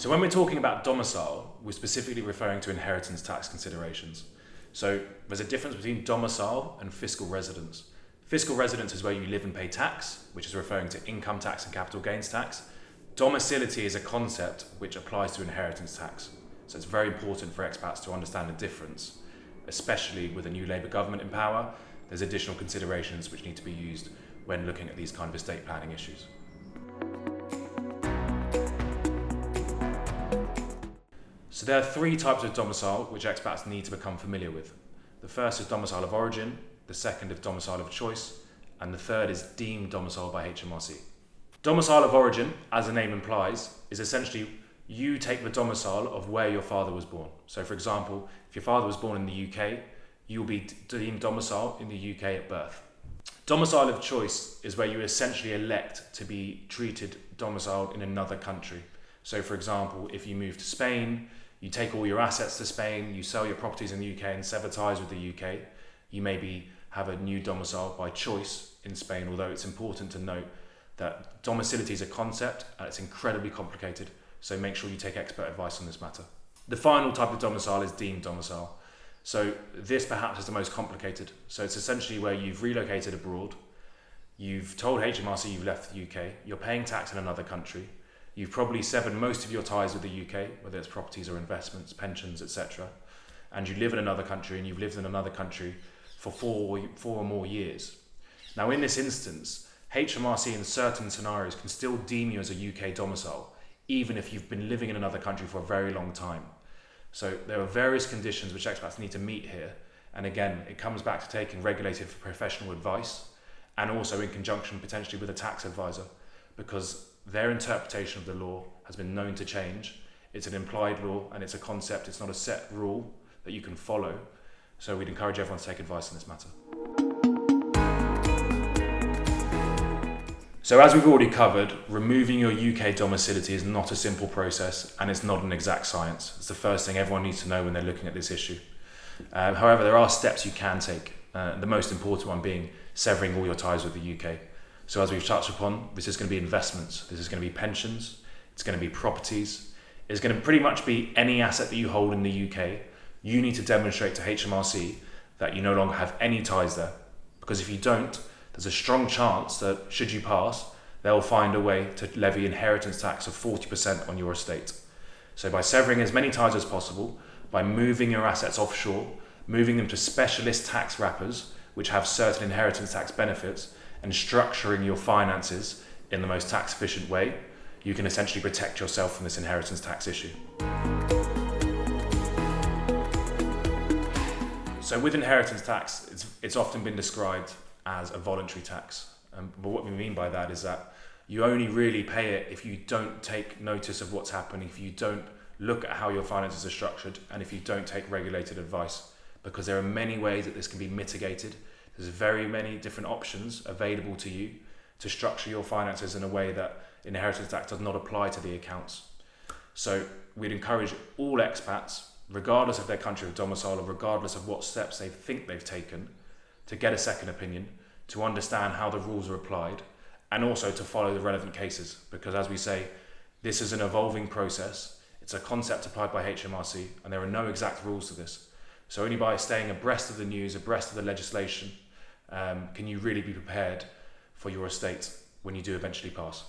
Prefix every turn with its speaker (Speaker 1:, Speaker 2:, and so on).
Speaker 1: So when we're talking about domicile, we're specifically referring to inheritance tax considerations. So there's a difference between domicile and fiscal residence. Fiscal residence is where you live and pay tax, which is referring to income tax and capital gains tax. Domicility is a concept which applies to inheritance tax. So it's very important for expats to understand the difference, especially with a new Labour government in power. There's additional considerations which need to be used when looking at these kind of estate planning issues. So there are three types of domicile which expats need to become familiar with. The first is domicile of origin, the second is domicile of choice, and the third is deemed domicile by HMRC. Domicile of origin, as the name implies, is essentially you take the domicile of where your father was born. So for example, if your father was born in the UK, you will be deemed domicile in the UK at birth. Domicile of choice is where you essentially elect to be treated domiciled in another country. So for example, if you move to Spain, you take all your assets to Spain, you sell your properties in the UK and sever ties with the UK, you maybe have a new domicile by choice in Spain, although it's important to note that domicility is a concept and it's incredibly complicated, so make sure you take expert advice on this matter. The final type of domicile is deemed domicile. So this perhaps is the most complicated. So it's essentially where you've relocated abroad, you've told HMRC you've left the UK, you're paying tax in another country, you've probably severed most of your ties with the UK, whether it's properties or investments, pensions, etc. And you live in another country and you've lived in another country for four or more years. Now in this instance, HMRC in certain scenarios can still deem you as a UK domicile, even if you've been living in another country for a very long time. So there are various conditions which expats need to meet here. And again, it comes back to taking regulated professional advice and also in conjunction potentially with a tax advisor, because their interpretation of the law has been known to change. It's an implied law and it's a concept, it's not a set rule that you can follow. So we'd encourage everyone to take advice on this matter. So as we've already covered, removing your UK domicility is not a simple process and it's not an exact science. It's the first thing everyone needs to know when they're looking at this issue. However, there are steps you can take, the most important one being severing all your ties with the UK. So as we've touched upon, this is going to be investments, this is going to be pensions, it's going to be properties, it's going to pretty much be any asset that you hold in the UK. You need to demonstrate to HMRC that you no longer have any ties there, because if you don't, there's a strong chance that should you pass, they'll find a way to levy inheritance tax of 40% on your estate. So by severing as many ties as possible, by moving your assets offshore, moving them to specialist tax wrappers, which have certain inheritance tax benefits, and structuring your finances in the most tax efficient way, you can essentially protect yourself from this inheritance tax issue. So with inheritance tax, it's often been described as a voluntary tax. But what we mean by that is that you only really pay it if you don't take notice of what's happening, if you don't look at how your finances are structured, and if you don't take regulated advice, because there are many ways that this can be mitigated. There's very many different options available to you to structure your finances in a way that inheritance tax does not apply to the accounts. So we'd encourage all expats, regardless of their country of domicile or regardless of what steps they think they've taken, to get a second opinion, to understand how the rules are applied, and also to follow the relevant cases. Because as we say, this is an evolving process. It's a concept applied by HMRC, and there are no exact rules to this. So only by staying abreast of the news, abreast of the legislation, can you really be prepared for your estate when you do eventually pass.